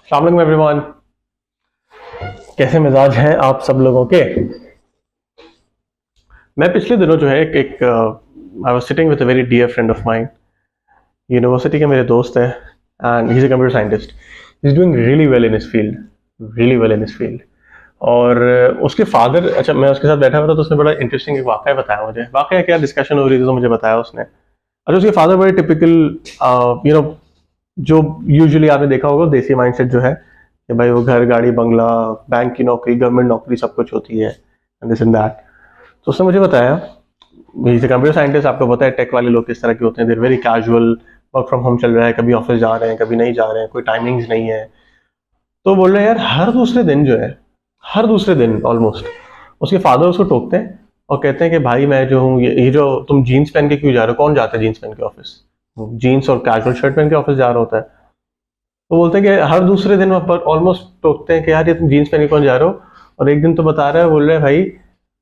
अस्सलाम वालेकुम एवरीवन। कैसे मिजाज हैं आप सब लोगों के। मैं पिछले दिनों जो है एक I was sitting with a very dear friend of mine. University के मेरे दोस्त हैं and he is a computer scientist. He is doing really well in his field, really well in his field. और उसके फादर, अच्छा मैं उसके साथ बैठा हुआ था तो उसने बड़ा इंटरेस्टिंग एक वाकया बताया मुझे। वाकया क्या, डिस्कशन हो रही थी तो मुझे बताया उसने। अच्छा, उसके फादर बड़े टिपिकल यू नो जो यूजुअली आपने देखा होगा देसी माइंडसेट जो है कि भाई वो घर गाड़ी बंगला बैंक की नौकरी गवर्नमेंट नौकरी सब कुछ होती है एंड दिस एंड दैट। तो उसने मुझे बताया, जैसे कंप्यूटर साइंटिस्ट आपको पता है टेक वाले लोग किस तरह के होते हैं। They're very casual, work from home चल रहा है, कभी ऑफिस जा रहे हैं कभी नहीं जा रहे हैं, कोई टाइमिंग्स नहीं है। तो बोल रहे हैं यार हर दूसरे दिन जो है, हर दूसरे दिन ऑलमोस्ट उसके फादर उसको टोकते हैं और कहते हैं कि भाई मैं जो हूँ ये जो तुम जीन्स पहन के क्यों जा रहे हो, कौन जाता है जीन्स पहन के ऑफिस, जीन्स और कैजुअल शर्ट पहन के ऑफिस जा रहा होता है। तो बोलते हैं कि हर दूसरे दिन पर ऑलमोस्ट टोकते हैं कि यार ये तुम जीन्स पहन के कौन जा रहे हो। और एक दिन तो बता रहा है, बोल रहे हैं भाई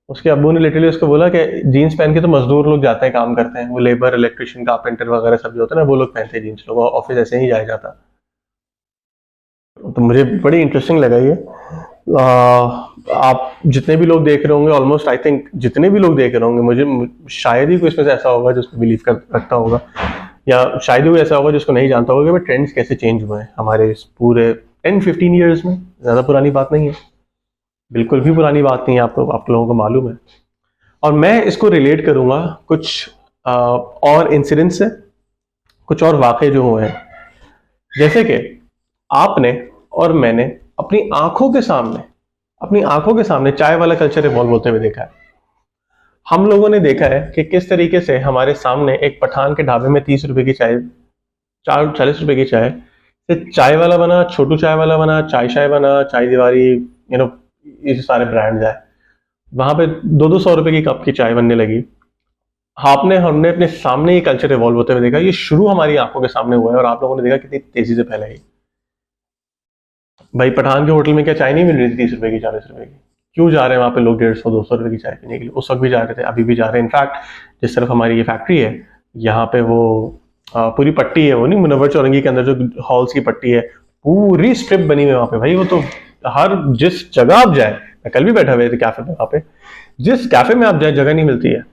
उसके अब्बू ने लिटरली उसको बोला कि जीन्स पहन के तो मजदूर लोग जाते हैं, काम करते हैं, वो लेबर इलेक्ट्रिशियन कारपेंटर वगैरह सब जो होता है ना वो लोग पहनते हैं जीन्स, लोग ऑफिस ऐसे ही जाया जाता। तो मुझे बड़ी इंटरेस्टिंग लगा ये। आप जितने भी लोग देख रहे होंगे, ऑलमोस्ट आई थिंक जितने भी लोग देख रहे होंगे, मुझे शायद ही कोई इसमें से ऐसा होगा जिसको बिलीव कर रखता होगा, या शायद ही कोई ऐसा होगा जिसको नहीं जानता होगा कि ट्रेंड्स कैसे चेंज हुए हैं हमारे इस पूरे 10-15 ईयर्स में। ज़्यादा पुरानी बात नहीं है, बिल्कुल भी पुरानी बात नहीं है, आप लोगों को मालूम है। और मैं इसको रिलेट करूंगा कुछ और इंसिडेंट से, कुछ और वाक़े जो हुए हैं। जैसे कि आपने और मैंने अपनी आंखों के सामने चाय वाला कल्चर इवॉल्व होते हुए देखा है। हम लोगों ने देखा है कि किस तरीके से हमारे सामने एक पठान के ढाबे में 30 रुपए की चाय, 40 रुपए की चाय से चाय वाला बना, छोटू चाय वाला बना, चाय बना, चाय दीवारी, ये सारे ब्रांड्स आए। वहां पे 200-200 रुपए की कप की चाय बनने लगी। हमने अपने सामने ये कल्चर इवॉल्व होते हुए देखा। ये शुरू हमारी आंखों के सामने हुआ है और आप लोगों ने देखा कितनी तेजी से फैला है। भाई पठान के होटल में क्या चाय नहीं मिल रही थी 30 रुपए की, 40 रुपए की? क्यों जा रहे हैं वहां पे लोग 150-200 रुपए की चाय पीने के लिए? उस वक्त भी जा रहे थे, अभी भी जा रहे हैं। इनफैक्ट जिस तरफ हमारी ये फैक्ट्री है, यहाँ पे वो पूरी पट्टी है, वो नहीं मुनव्वर चौरंगी के अंदर जो हॉल्स की पट्टी है, पूरी स्ट्रिप बनी हुई है वहाँ पे। भाई वो तो हर जिस जगह आप जाए, मैं कल भी बैठा हुए थे कैफे में, वहाँ पे जिस कैफे में आप जाए जगह नहीं मिलती है।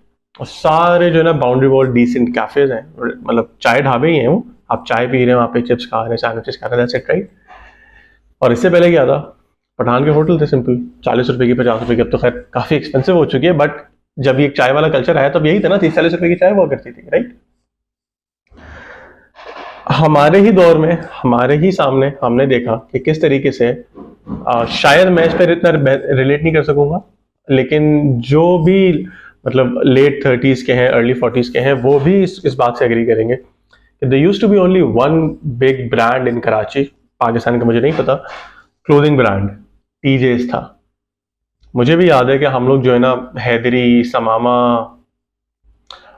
और सारे जो है ना बाउंड्री वॉल डिसेंट कैफेज हैं, मतलब चाय ढाबे ही हैं वो। आप चाय पी रहे हैं वहाँ पे, चिप्स खा रहे हैं, सैंडविचेस खा रहे हैं, राइट। और इससे पहले क्या था, पठान के होटल थे सिंपल 40 रुपए की, 50 रुपए की। अब तो खैर काफी एक्सपेंसिव हो चुकी है, बट जब ये चाय वाला कल्चर आया तब यही था ना, 30-40 रुपए की चाय हुआ करती थी, राइट। हमारे ही दौर में, हमारे ही सामने हमने देखा कि किस तरीके से शायद मैं इस पर इतना रिलेट नहीं कर सकूंगा, लेकिन जो भी मतलब लेट 30s के हैं, अर्ली 40s के हैं, वो भी इस बात से एग्री करेंगे कि there used to be only one big brand in Karachi, Pakistan का मुझे नहीं पता, क्लोथिंग ब्रांड टीजेस था। मुझे भी याद है कि हम लोग जो है ना हैदरी, समामा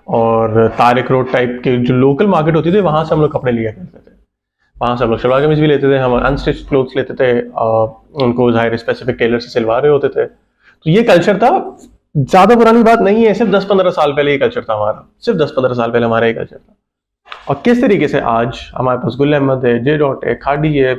और तारिक रोड टाइप के जो लोकल मार्केट होती थी, वहां से हम लोग कपड़े लिया करते थे। वहां से हम लोग सलवार कमीज भी लेते थे, हम अनस्टिच क्लोथ्स लेते थे, उनको जाहिर स्पेसिफिक टेलर से सिलवा रहे होते थे। तो ये कल्चर था, ज्यादा पुरानी बात नहीं है, सिर्फ 10-15 साल पहले ये कल्चर था हमारा, सिर्फ 10-15 साल पहले हमारा ये कल्चर था। और किस तरीके से आज हमारे पास गुल अहमद है, जे डॉट है, खाड़ी है,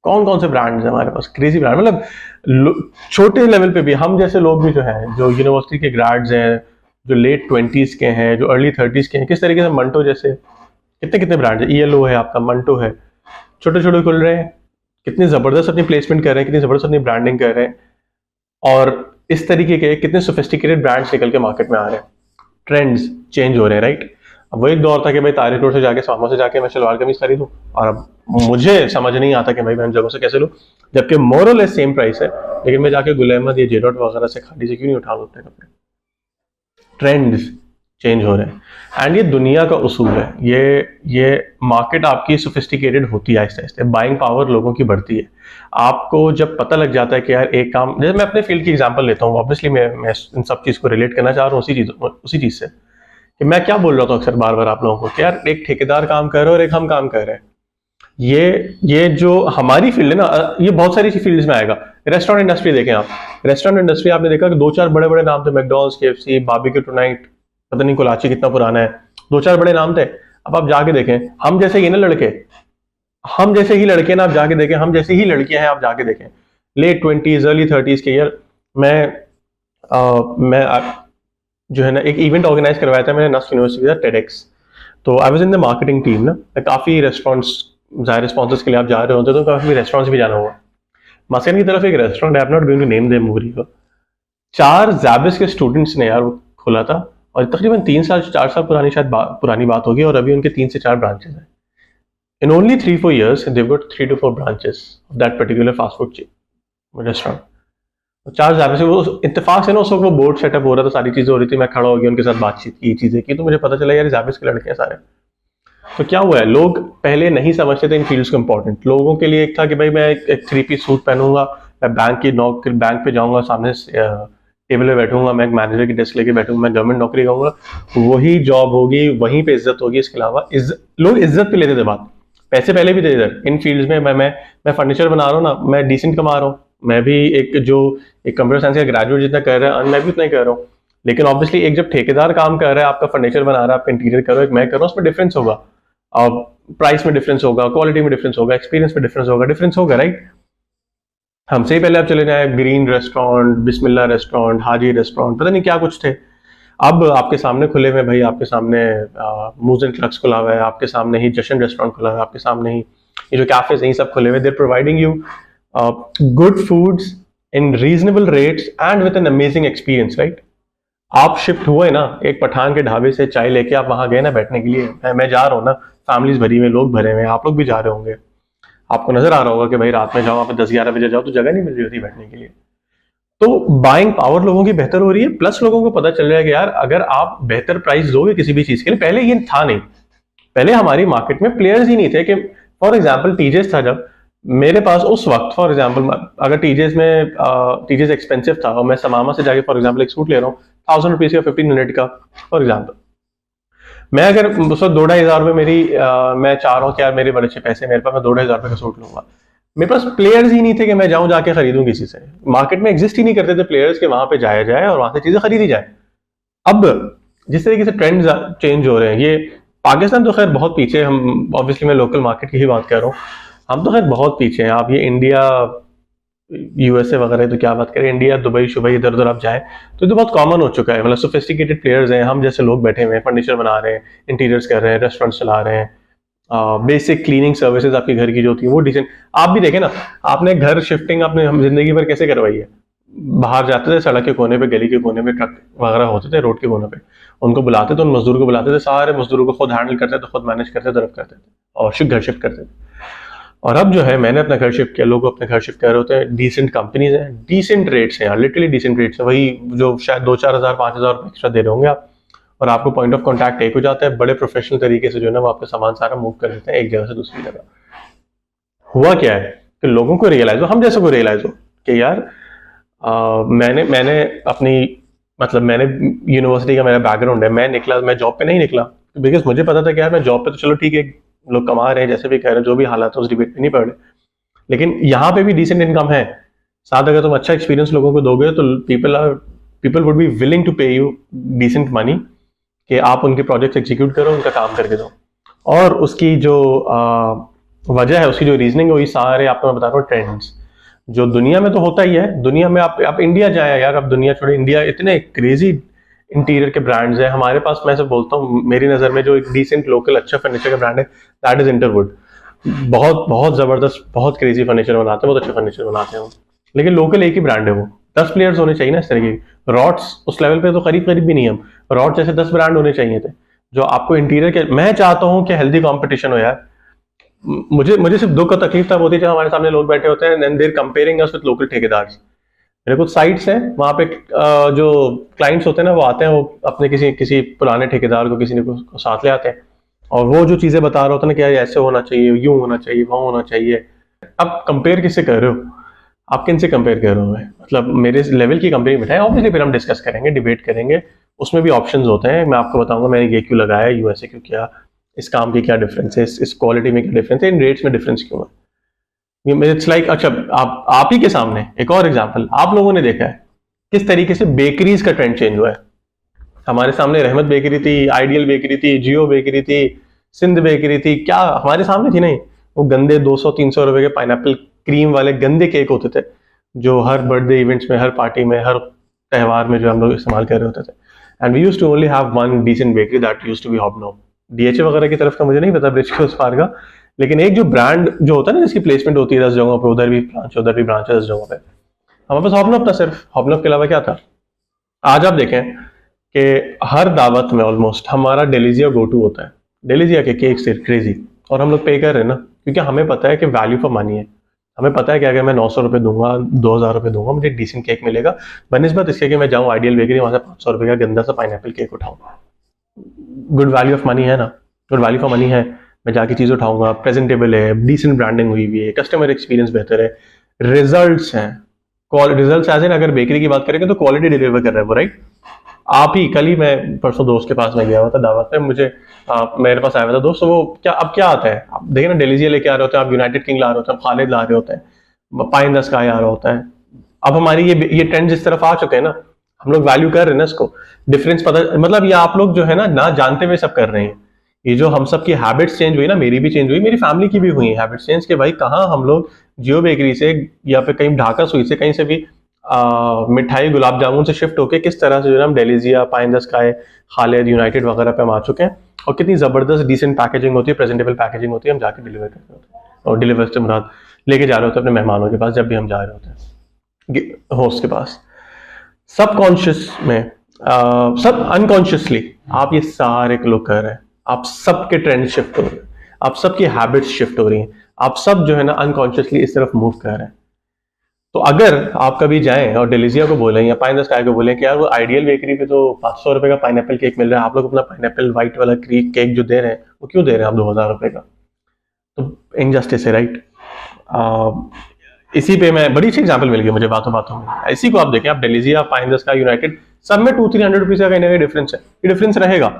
कौन कौन से ब्रांड्स हैं हमारे पास, क्रेजी ब्रांड। मतलब छोटे लेवल पे भी हम जैसे लोग भी जो हैं, जो यूनिवर्सिटी के ग्रेड्स हैं, जो लेट 20s के हैं, जो अर्ली 30s के हैं, किस तरीके से मंटो जैसे कितने कितने ब्रांड है, ELO है आपका, मंटो है, छोटे छोटे खुल रहे हैं, कितनी जबरदस्त अपनी प्लेसमेंट कर रहे हैं, कितनी जबरदस्त अपनी ब्रांडिंग कर रहे हैं। और इस तरीके के कितने सोफिस्टिकेटेड ब्रांड्स निकल के मार्केट में आ रहे हैं, ट्रेंड्स चेंज हो रहे हैं, राइट। अब वो एक दौर था कि भाई तारिक रोड से जाके, सामा से जाके मैं सलवार कमीज खरीदूं, और अब मुझे समझ नहीं आता कि भाई मैं उन जगहों से कैसे लूं, जबकि मोर और लेस सेम प्राइस है, लेकिन मैं जाके गुल अहमद या जे डॉट वगैरह से खाड़ी से क्यों नहीं उठा सकते कपड़े। ट्रेंड्स चेंज हो रहे हैं एंड ये दुनिया का उसूल है। ये मार्केट आपकी सोफिस्टिकेटेड होती है, आहिस्ते आहिस्ते बाइंग पावर लोगों की बढ़ती है। आपको जब पता लग जाता है कि यार एक काम, जैसे मैं अपने फील्ड की एग्जांपल लेता हूँ, ऑब्वियसली मैं इन सब चीज़ को रिलेट करना चाह रहा हूँ उसी चीज़ से कि मैं क्या बोल रहा था अक्सर बार बार आप लोगों को कि यार एक ठेकेदार काम कर रहे हैं और एक हम काम कर रहे हैं। ये जो हमारी फील्ड है ना, ये बहुत सारी फील्ड्स में आएगा। रेस्टोरेंट इंडस्ट्री देखें आप, रेस्टोरेंट इंडस्ट्री आपने देखा कि 2-4 बड़े बड़े नाम थे, मैकडॉनल्ड्स, KFC, बारबेक्यू टुनाइट, पता नहीं कोलाची कितना पुराना है, 2-4 बड़े नाम थे। अब आप जाके देखें, हम जैसे ये ना लड़के, हम जैसे ही लड़के ना आप जाके देखें, हम जैसे ही लड़कियां हैं आप जाके देखें, लेट 20s अर्ली 30s के ईयर। मैं जो है ना एक इवेंट ऑर्गेनाइज करवाया था मैंने नस्ट यूनिवर्सिटी का, टेडेक्स। तो I was in the marketing team ना। काफ़ी रेस्टोरेंट्स, ज़ाहिर स्पॉन्सर्स के लिए आप जा रहे होते तो काफ़ी रेस्टोरेंट्स भी जाना होगा। मस्कन की तरफ एक restaurant, I am not going to name them movie को, 4 जैबिस के स्टूडेंट्स ने यार वो खोला था, और तकरीबन 3 साल 4 साल पुरानी शायद पुरानी बात होगी, और अभी उनके 3 से 4 ब्रांचेस हैं। In only 3-4 years they've got 3 to 4 branches of that particular fast food chain restaurant। 4 जगह से वो इत्तेफाक से ना उस वक्त वो बोर्ड सेटअप हो रहा था, सारी चीजें हो रही थी, मैं खड़ा हो गया उनके साथ बातचीत की, चीजें की, तो मुझे पता चला यार जाबिस के लड़के हैं सारे। तो क्या हुआ है, लोग पहले नहीं समझते थे इन फील्ड्स को इंपॉर्टेंट। लोगों के लिए एक था कि भाई मैं एक 3 piece सूट पहनूंगा, मैं बैंक पे जाऊंगा, सामने टेबल पे बैठूंगा, मैं एक मैनेजर की डेस्क लेके बैठूंगा, मैं गवर्नमेंट नौकरी करूंगा, वही जॉब होगी, वहीं पे इज्जत होगी। इसके अलावा लोग इज्जत पे लेते थे बात, पैसे पहले भी थे इधर इन फील्ड्स में। मैं फर्नीचर बना रहा हूँ ना, मैं डिसेंट कमा रहा हूँ, मैं भी एक कंप्यूटर साइंस का ग्रेजुएट जितना कर रहा है मैं भी उतना ही कर रहा हूँ। लेकिन ऑब्वियसली एक जब ठेकेदार काम कर रहा है, आपका फर्नीचर बना रहा है, आपका इंटीरियर कर रहा है, एक मैं कर रहा हूँ, उसमें डिफरेंस होगा, और प्राइस में डिफरेंस होगा, क्वालिटी में डिफरेंस होगा, एक्सपीरियंस में डिफरेंस होगा, राइट। हमसे ही पहले आप चले जाए ग्रीन रेस्टोरेंट, बिस्मिल्लाह रेस्टोरेंट, हाजी रेस्टोरेंट, पता नहीं क्या कुछ थे। अब आपके सामने खुले हुए भाई, आपके सामने मूज एंड क्लक्स खुला हुआ है, आपके सामने ही जशन रेस्टोरेंट खुला हुआ है, आपके सामने ही ये जो कैफेज हैं सब खुले हुए। They're providing you good foods in reasonable rates and with an amazing experience, right. आप शिफ्ट हुए ना एक पठान के ढाबे से चाय लेके, आप वहां गए ना बैठने के लिए, मैं जा रहा हूँ ना, फैमिलीज भरी हुई, लोग भरे हुए हैं, आप लोग भी जा रहे होंगे, आपको नजर आ रहा होगा कि भाई रात में जाओ, आप 10-11 बजे जाओ तो जगह नहीं मिल रही होती बैठने के लिए। तो बाइंग पावर लोगों की बेहतर हो रही है, प्लस लोगों को पता चल रहा है कि यार अगर आप बेहतर प्राइस दोगे किसी भी चीज के लिए, पहले ये था नहीं, पहले हमारी मार्केट में प्लेयर्स ही नहीं थे। कि फॉर एग्जाम्पल टीजेस था, जब मेरे पास उस वक्त फॉर एग्जाम्पल अगर टीजेस में टीजेस एक्सपेंसिव था और मैं समामा से जाके फॉर एग्जाम्पल एक सूट ले रहा हूँ 1000 रुपीज का 1500 का फॉर एग्जाम्पल, मैं अगर उस वक्त 2-2,500 रुपये मैं चाह रहा हूँ कि यार मेरे बड़े अच्छे पैसे मेरे पास, मैं 2-2,500 रुपये का सूट लूंगा, मेरे पास प्लेयर्स ही नहीं थे कि मैं जाऊं जाके खरीदूं किसी से। मार्केट में एग्जिस्ट ही नहीं करते थे प्लेयर्स के वहां पे जाया जाए और वहां से चीजें खरीदी जाए। अब जिस तरीके से ट्रेंड्स चेंज हो रहे हैं, ये पाकिस्तान तो खैर बहुत पीछे, हम ऑब्वियसली मैं लोकल मार्केट की ही बात कर रहा हूँ, हम तो खैर बहुत पीछे हैं। आप ये इंडिया यूएसए वगैरह तो क्या बात करें, इंडिया दुबई शुबई इधर उधर आप जाए तो ये तो बहुत कॉमन हो चुका है, मतलब सोफिस्टिकेटेड प्लेयर्स हैं, हम जैसे लोग बैठे हुए हैं, फर्नीचर बना रहे हैं, इंटीरियर्स कर रहे हैं, रेस्टोरेंट चला रहे हैं, बेसिक क्लीनिंग सर्विसेज आपकी घर की जो होती है वो डिसेंट। आप भी देखें ना, आपने घर शिफ्टिंग आपने हम जिंदगी भर कैसे करवाई है, बाहर जाते थे सड़क के कोने पे, गली के कोने पे, ट्रक वगैरह होते थे रोड के कोने पे, उनको बुलाते थे, उन मजदूर को बुलाते थे, सारे मजदूरों को खुद हैंडल करते थे, खुद मैनेज करते थे, करते थे और घर शिफ्ट करते थे। और अब जो है मैंने अपना घर शिफ्ट किया, लोग अपने घर शिफ्ट कर रहे होते हैं, डिसेंट कंपनीज हैं, डिसेंट रेट्स हैं यार, लिटरली डिसेंट रेट्स है, वही जो शायद 2-4 हज़ार 5 हज़ार एक्स्ट्रा दे रहे होंगे आप, और आपको पॉइंट ऑफ कॉन्टैक्ट एक हो जाता है, बड़े प्रोफेशनल तरीके से जो है ना वो आपका सामान सारा मूव कर देते हैं एक जगह से दूसरी जगह। हुआ क्या है कि लोगों को रियलाइज हो, हम जैसे को रियलाइज हो कि यार मैंने अपनी मतलब मैंने यूनिवर्सिटी का मेरा बैकग्राउंड है, मैं निकला, मैं जॉब पे नहीं निकला बिकॉज मुझे पता था कि यार मैं जॉब पे तो चलो ठीक है लोग कमा रहे हैं, जैसे भी कह रहे हैं, जो भी हालात है उस डिबेट पे नहीं पड़ रहे, लेकिन यहाँ पे भी डिसेंट इनकम है साथ, अगर तुम अच्छा एक्सपीरियंस लोगों को दोगे तो people would be willing to pay you decent money कि आप उनके प्रोजेक्ट एग्जीक्यूट करो, उनका काम करके दो। और उसकी जो वजह है, उसकी जो रीजनिंग है, वही सारे आपको मैं बता रहा हूँ ट्रेंड्स जो दुनिया में तो होता ही है। दुनिया में आप इंडिया जाए यार, आप दुनिया छोड़े, इंडिया इतने क्रेजी इंटीरियर के ब्रांड्स हैं हमारे पास। मैं सब बोलता हूँ मेरी नज़र में जो एक डिसेंट लोकल अच्छा फर्नीचर का ब्रांड है दैट इज इंटरवुड। बहुत बहुत जबरदस्त, बहुत क्रेजी फर्नीचर बनाते हैं, बहुत अच्छा फर्नीचर बनाते हैं वो, लेकिन लोकल एक ही ब्रांड है वो। 10 प्लेयर्स होने चाहिए ना इस तरह के। रॉड्स उस लेवल पे तो करीब भी नहीं, हम रॉड जैसे 10 ब्रांड होने चाहिए थे जो आपको इंटीरियर के। मैं चाहता हूँ कि हेल्दी कंपटीशन हो यार। मुझे सिर्फ दुख और तकलीफ तब होती है जब हमारे सामने लोग बैठे होते हैं and they're comparing us with local ठेकेदार्स। मेरे कुछ साइट्स हैं वहाँ पे जो क्लाइंट्स होते हैं ना वो आते हैं, वो अपने किसी पुराने ठेकेदार को किसी ने को साथ ले आते हैं और वो जो चीजें बता रहे होते हैं ना कि यार ऐसे होना चाहिए, यूं होना चाहिए, वहाँ होना चाहिए। अब कंपेयर किससे कर रहे हो आप, किन से कंपेयर कर रहे हो? मतलब मेरे लेवल की कंपनी बिठाए, ऑब्वियसली फिर हम डिस्कस करेंगे, डिबेट करेंगे, उसमें भी ऑप्शंस होते हैं। मैं आपको बताऊंगा मैंने ये क्यों लगाया, यूएसए क्यों किया, इस काम की क्या डिफरेंस है, इस क्वालिटी में क्या डिफरेंस है, इन रेट्स में डिफरेंस क्यों है। इट्स लाइक अच्छा आप ही के सामने एक और एग्जांपल आप लोगों ने देखा है किस तरीके से बेकरीज का ट्रेंड चेंज हुआ है। हमारे सामने रहमत बेकरी थी, आइडियल बेकरी थी, जियो बेकरी थी, सिंध बेकरी थी, क्या हमारे सामने थी नहीं, वो गंदे 200-300 रुपए के पाइनएप्पल क्रीम वाले गंदे केक होते थे, जो हर बर्थडे इवेंट्स में, हर पार्टी में, हर त्यौहार में जो हम लोग इस्तेमाल कर रहे होते थे। And we use to only have one decent bakery that use to be Hobnob. DHA वगैरह की तरफ का मुझे नहीं पता, ब्रिज के उस पार का, लेकिन एक जो ब्रांड जो होता है ना, जिसकी प्लेसमेंट होती है 10 जगहों पे, उधर भी ब्रांच है 10 जगहों पे, हमारे पास हॉबनॉब था सिर्फ। हॉबनॉब के अलावा क्या था? आज आप देखें कि हर दावत में ऑलमोस्ट हमारा डेलीजिया गो टू होता है। डेलीजिया के केक से क्रेजी, और हम लोग पे कर रहे हैं ना, क्योंकि हमें पता है कि वैल्यू फॉर मनी है। हमें पता है कि अगर मैं 900 रुपये दूंगा, 2000 रुपये दूंगा, मुझे एक डिसेंट केक मिलेगा, बनस्बत इसके कि मैं जाऊँ आइडियल बेकरी, वहां से 500 रुपये का गंदा सा पाइनएप्पल केक उठाऊँ। गुड वैल्यू ऑफ मनी है ना, गुड वैल्यू फॉर मनी है। मैं जाके चीज़ उठाऊंगा, प्रेजेंटेबल है, डिसेंट ब्रांडिंग हुई हुई है, कस्टमर एक्सपीरियंस बेहतर है, रिजल्ट्स हैं। रिजल्ट्स एज इन, अगर बेकरी की बात करेंगे तो क्वालिटी डिलीवर कर रहा है वो, राइट? आप ही कल ही मैं परसों दोस्त के पास में गया हुआ था दावत पे, मुझे मेरे पास आया हुआ था दोस्त, वो क्या अब क्या आता है, आप देखिए ना, डेलीजिया लेके आ रहे होते हैं, आप यूनाइटेड किंग ला रहे होते हैं, खालिद ला रहे होते हैं, पाई इन द स्काई आ रहा होता है। अब हमारी ये ट्रेंड जिस तरफ आ चुके हैं ना, हम लोग वैल्यू कर रहे हैं ना इसको, डिफरेंस पता, मतलब ये आप लोग जो है ना जानते हुए सब कर रहे हैं। ये जो हम सब की हैबिट्स चेंज हुई ना, मेरी भी चेंज हुई, मेरी फैमिली की भी हुई है हैबिट्स चेंज, के भाई कहाँ हम लोग जियो बेकरी से या फिर कहीं ढाका सुई से कहीं से भी मिठाई गुलाब जामुन से शिफ्ट होके किस तरह से जो है हम Delizia, pie in the sky, Khalid, United वगैरह पे हम आ चुके हैं, और कितनी जबरदस्त डिसेंट पैकेजिंग होती है, प्रेजेंटेबल पैकेजिंग होती है, हम जाके डिलीवर करते होते हैं, और डिलीवर से मुराद लेके जा रहे होते हैं अपने मेहमानों के पास जब भी हम जा रहे होते हैं होस्ट के पास। सबकॉन्शियस में सब अनकॉन्शियसली आप ये सारे लोग कर रहे हैं, आप सबके ट्रेंड शिफ्ट हो रहे हैं, आप सबकी हैबिट्स शिफ्ट हो रही हैं, आप सब जो है ना अनकॉन्शियसली इस तरफ मूव कर रहे हैं। तो अगर आप कभी जाएं और डेलीजिया को बोलें या पाई इन द स्काई को बोलें कि यार वो आइडियल बेकरी पे तो 500 रुपए का पाइनएप्पल केक मिल रहा है, आप लोग अपना पाइनएप्पल व्हाइट वाला केक जो दे रहे हैं वो क्यों दे रहे हैं आप 2000 रुपए का? तो इनजस्टिस है, राइट? इसी पे मैं बड़ी अच्छी एग्जांपल मिल गई मुझे बातों बातों में। इसी को आप देखें, आप डेलीजिया, pie in the sky, United, सब में 200-300 रुपीज का कहीं ना कहीं डिफरेंस है, ये डिफरेंस रहेगा।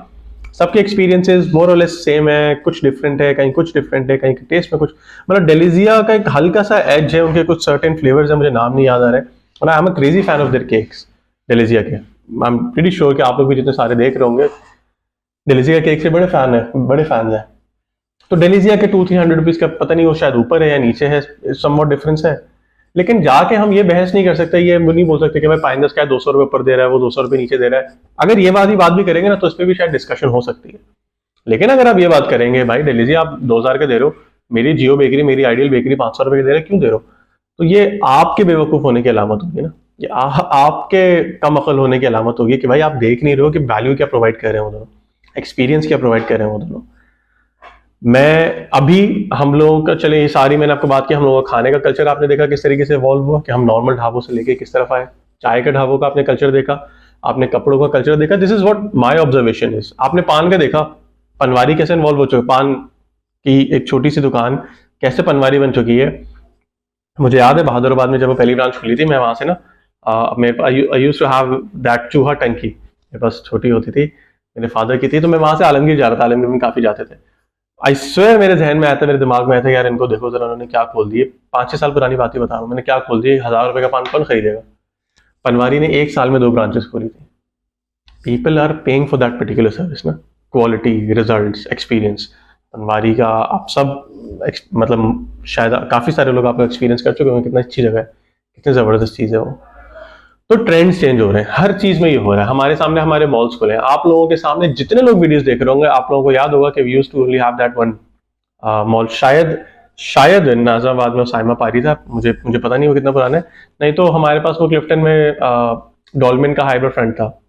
सबके एक्सपीरियंसेस मोर और लेस सेम है, कुछ डिफरेंट है, कहीं कुछ डिफरेंट है, कहीं टेस्ट में कुछ, मतलब डेलीजिया का एक हल्का सा एज है, उनके कुछ सर्टेन फ्लेवर्स है, मुझे नाम नहीं याद आ रहे हैं, और I am a crazy fan of their cakes Delizia के। आई एम प्रीटी श्योर कि आप लोग भी जितने सारे देख रहे होंगे डेलीजिया के केक से बड़े फैन हैं। तो डेलीजिया के 200-300 रुपीज का पता नहीं वो शायद ऊपर है या नीचे है, समवॉट डिफरेंस है, लेकिन जाके हम ये बहस नहीं कर सकते, ये नहीं बोल सकते कि भाई पाई इन द स्काई 200 रुपए ऊपर दे रहा है, वो 200 रुपए नीचे दे रहा है। अगर ये बात भी करेंगे ना तो इस पर भी शायद डिस्कशन हो सकती है, लेकिन अगर आप ये बात करेंगे भाई डेलीजिया आप 2000 के दे रहे हो, मेरी जियो बेकरी, मेरी आइडियल बेकरी 500 रुपए के दे रहे, क्यों दे रहे हो? तो ये आपके बेवकूफ होने की अलामत होगी ना, ये आपके कम अकल होने की अलामत होगी कि भाई आप देख नहीं रहे हो कि वैल्यू क्या प्रोवाइड कर रहे हैं वो दोनों, एक्सपीरियंस क्या प्रोवाइड कर रहे हैं वो दोनों। मैं अभी हम लोगों का, चले ये सारी मैंने आपको बात की, हम लोगों का खाने का कल्चर आपने देखा किस तरीके से इवॉल्व हुआ, कि हम नॉर्मल ढाबों से लेके किस तरफ आए, चाय के ढाबों का आपने कल्चर देखा, आपने कपड़ों का कल्चर देखा, this is what my observation is. आपने पान का देखा, पनवारी कैसे इन्वॉल्व हो चुके, पान की एक छोटी सी दुकान कैसे पनवारी बन चुकी है। मुझे याद है बहादुराबाद में जब वो पहली ब्रांच खुली थी, मैं वहां से ना I used to have that चूहा टंकी, मेरे पास छोटी होती थी, मेरे फादर की थी, तो मैं वहां से आलमगीर जा रहा था, आलमगीर में काफी जाते थे। आई स्वेयर मेरे जहन में आया था, मेरे दिमाग में आया था यार इनको देखो जरा, उन्होंने क्या खोल दिए, 5-6 साल पुरानी बात ही बता रहा हूँ, मैंने क्या खोल दिए, 1000 रुपए का पान कौन खरीदेगा? पनवारी ने 1 साल में 2 ब्रांचेस खोली थी। People are paying for that particular service ना, क्वालिटी, रिजल्ट्स, एक्सपीरियंस। पनवारी का आप सब मतलब शायद काफी सारे लोग आपका एक्सपीरियंस कर चुके होंगे, कितना अच्छी जगह है, कितनी जबरदस्त चीज है वो। तो ट्रेंड्स चेंज हो रहे हैं, हर चीज में ये हो रहा है। हमारे सामने हमारे मॉल्स खुले हैं, आप लोगों के सामने जितने लोग वीडियोस देख रहे होंगे, आप लोगों को याद होगा कि we used to only have that one mall, शायद नाजिराबाद में साइमा पारी था, मुझे पता नहीं वो कितना पुराना है। नहीं तो हमारे पास वो क्लिफ्टन में डॉल्मेन का हाइपर फ्रंट था,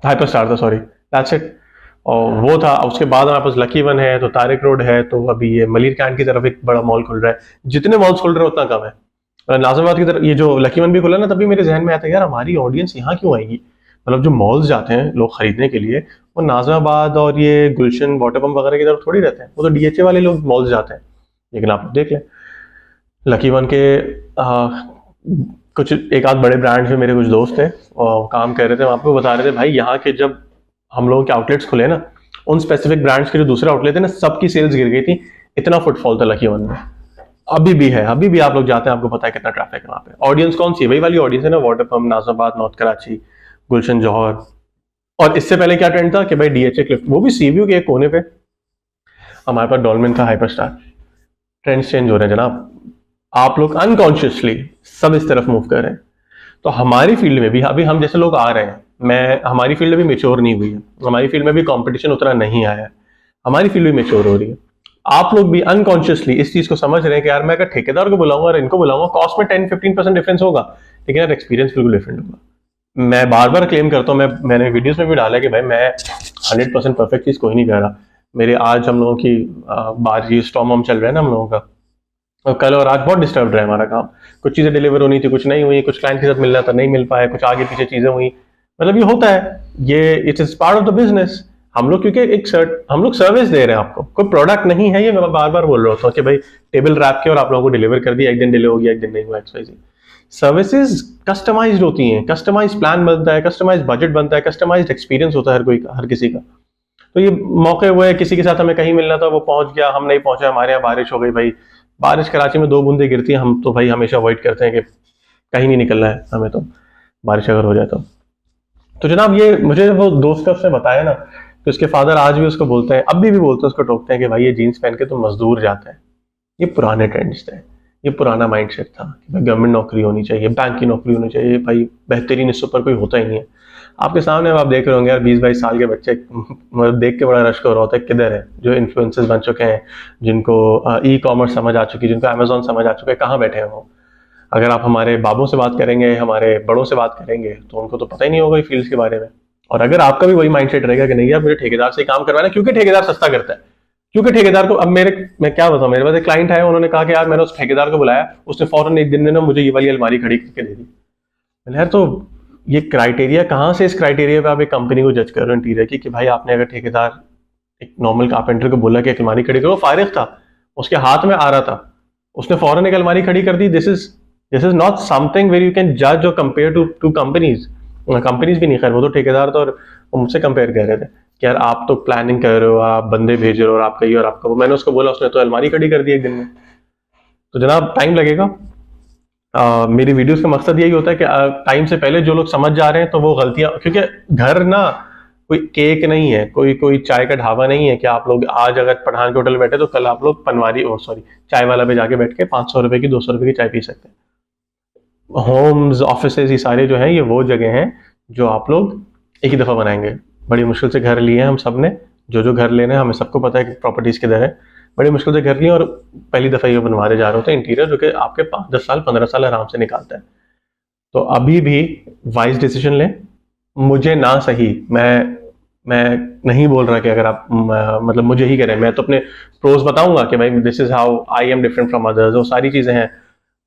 हाइपर स्टार था, सॉरी, दैट्स इट। और वो था, उसके बाद हमारे पास लकी वन है, तो तारिक रोड है, तो अभी ये मलिर कैंट की तरफ एक बड़ा मॉल खुल रहा है। जितने मॉल्स खुल रहे हैं उतना कम है। नाजिराबाद की तरफ ये जो लकी वन भी खुला ना, तभी मेरे जहन में आया था यार हमारी ऑडियंस यहाँ क्यों आएगी, मतलब जो मॉल्स जाते हैं लोग खरीदने के लिए, वो नाजिराबाद और ये गुलशन, वाटर पंप वगैरह की तरफ थोड़ी रहते हैं, वो तो डीएचए वाले लोग मॉल्स जाते हैं। लेकिन आप देख लें लकी वन के कुछ एक आध बड़े ब्रांड में मेरे कुछ दोस्त थे और काम कर रहे थे वहां पे, बता रहे थे भाई यहाँ के जब हम लोगों के आउटलेट्स खुले ना, उन स्पेसिफिक ब्रांड्स के जो दूसरे आउटलेट थे ना, सबकी सेल्स गिर गई थी, इतना फुटफॉल था लकी वन में। अभी भी है, अभी भी आप लोग जाते हैं, आपको पता है कितना ट्रैफिक है वहाँ पे। ऑडियंस कौन सी है? वही वाली ऑडियंस है ना, वाटर पंप, नाजिराबाद, नॉर्थ कराची, गुलशन, जौहर। और इससे पहले क्या ट्रेंड था कि भाई डीएचए क्लिफ्ट, वो भी सीव्यू के एक कोने पे हमारे पास डॉल्मेन था, हाइपर स्टार। ट्रेंड्स चेंज हो रहे हैं जनाब, आप लोग अनकॉन्शियसली सब इस तरफ मूव कर रहे हैं। तो हमारी फील्ड में भी अभी हम जैसे लोग आ रहे हैं, हमारी फील्ड भी मेच्योर नहीं हुई है, हमारी फील्ड में भी कंपटीशन उतना नहीं आया है, हमारी फील्ड भी मेच्योर हो रही है। आप लोग भी अनकॉन्शियसली इस चीज को समझ रहे हैं कि यार मैं अगर ठेकेदार को बुलाऊंगा और इनको बुलाऊंगा, कॉस्ट में 10-15% डिफरेंस होगा, लेकिन यार एक्सपीरियंस बिल्कुल डिफरेंट होगा। मैं बार बार क्लेम करता हूँ, मैंने वीडियोस में भी डाला है कि भाई मैं 100% परफेक्ट चीज कोई नहीं कह रहा। मेरे आज हम लोगों की बारिश स्टॉर्म चल रहा है ना हम लोगों का, और कल और आज बहुत डिस्टर्ब रहा है हमारा काम। कुछ चीजें डिलीवर होनी थी, कुछ नहीं हुई, कुछ क्लाइंट के साथ मिलना था नहीं मिल पाया, कुछ आगे पीछे चीजें हुई, मतलब ये होता है, ये it is part of the business. हम लोग क्योंकि हम लोग सर्विस दे रहे हैं आपको, कोई प्रोडक्ट नहीं है ये। मैं बार बार बोल रहा हूँ कि भाई टेबल रैप के और आप लोगों को डिलीवर कर दिया, एक दिन डिले हो गया, एक दिन नहीं हुआ, XYZ। सर्विसेज कस्टमाइज्ड होती हैं, कस्टमाइज्ड प्लान बनता है, कस्टमाइज्ड बजट बनता है, कस्टमाइज्ड एक्सपीरियंस होता है हर किसी का। तो ये मौके हुए है, किसी के साथ हमें कहीं मिलना था, वो पहुंच गया, हम नहीं पहुंचे, हमारे यहाँ बारिश हो गई, भाई बारिश कराची में 2 बूंदे गिरती हैं, हम तो भाई हमेशा अवॉइड करते हैं कि कहीं नहीं निकलना है हमें, तो बारिश अगर हो जाए तो जनाब ये मुझे वो दोस्त ने उसने बताया ना कि उसके फादर आज भी उसको बोलते हैं, अभी भी बोलते हैं, उसको टोकते हैं कि भाई ये जीन्स पहन के तो मजदूर जाता है। ये पुराने ट्रेंड्स थे, ये पुराना माइंडसेट था कि भाई गवर्नमेंट नौकरी होनी चाहिए, बैंक की नौकरी होनी चाहिए, भाई बेहतरीन, इससे ऊपर कोई होता ही नहीं है। आपके सामने आप देख रहे होंगे यार 20-22 साल के बच्चे, मतलब देख के बड़ा रश हो रहा होता है, किधर है जो इन्फ्लुएंसर्स बन चुके हैं, जिनको ई कॉमर्स समझ आ चुकी है, जिनको अमेजोन समझ आ चुका है, कहाँ बैठे हैं वो। अगर आप हमारे बाबों से बात करेंगे, हमारे बड़ों से बात करेंगे, तो उनको तो पता ही नहीं होगा फील्ड के बारे में। और अगर आपका भी वही माइंडसेट रहेगा कि नहीं यार मुझे ठेकेदार से काम करवाना, क्योंकि ठेकेदार सस्ता करता है, क्योंकि ठेकेदार को, अब मैं क्या बताऊं, मेरे पास एक क्लाइंट आया, उन्होंने कहा कि यार मैंने उस ठेकेदार को बुलाया, उसने फौरन एक दिन में ना मुझे ये वाली अलमारी खड़ी करके दे दी। मैंने यार तो ये क्राइटेरिया कहाँ से, इस क्राइटेरिया पे आप एक कंपनी को जज कर रहे हो इंटीरियर की, कि भाई आपने अगर ठेकेदार एक नॉर्मल कारपेंटर को बोला कि एक अलमारी खड़ी करो, फारिग था, उसके हाथ में आ रहा था, उसने फौरन एक अलमारी खड़ी कर दी। This is not something where you can जज और कंपेयर टू कंपनीज भी नहीं, खैर वो तो ठेकेदार तो, और मुझसे कंपेयर कर रहे थे कि यार आप तो प्लानिंग कर रहे हो, आप बंदे भेज रहे हो, और आपका ये और आपका वो। मैंने उसको बोला, उसने तो अलमारी खड़ी कर दी एक दिन में। तो जनाब टाइम लगेगा। मेरी वीडियोस का मकसद यही होता है कि टाइम से पहले जो लोग समझ जा रहे हैं तो वो गलतियां, क्योंकि घर ना कोई केक नहीं है, कोई चाय का ढाबा नहीं है कि आप लोग आज अगर पठान के होटल बैठे तो कल आप लोग पनवारी चाय वाला पे जाके बैठ के 500 रुपए की 200 रुपए की चाय पी सकते हैं। होम्स, ऑफिसेज, ये सारे जो हैं ये वो जगह हैं जो आप लोग एक ही दफा बनाएंगे। बड़ी मुश्किल से घर लिए हैं हम सब ने, जो घर लेने हैं हमें सबको पता है कि प्रॉपर्टीज किधर है, बड़ी मुश्किल से घर लिए और पहली दफा ये बनवाने जा रहे होते हैं इंटीरियर, जो कि आपके 5-10 साल 15 साल आराम से निकालता है। तो अभी भी वाइज डिसीजन लें। मुझे ना सही, मैं नहीं बोल रहा कि अगर आप मतलब मुझे ही करें, मैं तो अपने प्रोज बताऊंगा कि भाई this is how I am different from others, वो सारी चीजें हैं।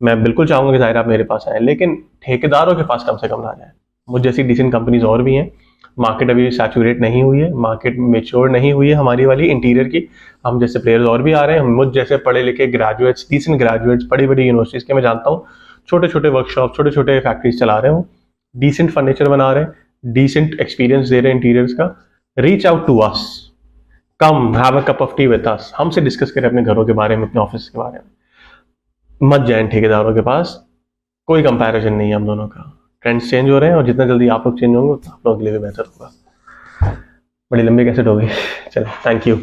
मैं बिल्कुल चाहूंगा कि जाहिर आप मेरे पास आए, लेकिन ठेकेदारों के पास कम से कम ना जाए। मुझ जैसी डिसेंट कंपनीज और भी हैं, मार्केट अभी सैचुरेट नहीं हुई है, मार्केट मेच्योर नहीं हुई है हमारी वाली इंटीरियर की। हम जैसे प्लेयर्स और भी आ रहे हैं, मुझ जैसे पढ़े लिखे ग्रेजुएट्स, डिसेंट ग्रेजुएट्स, बड़ी बड़ी यूनिवर्सिटीज के मैं जानता हूँ, छोटे छोटे वर्कशॉप, छोटे छोटे फैक्ट्रीज चला रहे हो, डिसेंट फर्नीचर बना रहे हैं, डिसेंट एक्सपीरियंस दे रहे हैं इंटीरियर्स का। Reach out to us, come have a cup of tea with us, हमसे डिस्कस करें अपने घरों के बारे में, अपने ऑफिस के बारे में। मत जाएं ठेकेदारों के पास, कोई कंपैरिजन नहीं है हम दोनों का। ट्रेंड्स चेंज हो रहे हैं और जितना जल्दी आप लोग चेंज होंगे उतना आप लोगों के लिए भी बेहतर होगा। बड़ी लंबी कैसेट हो गई, चलो थैंक यू।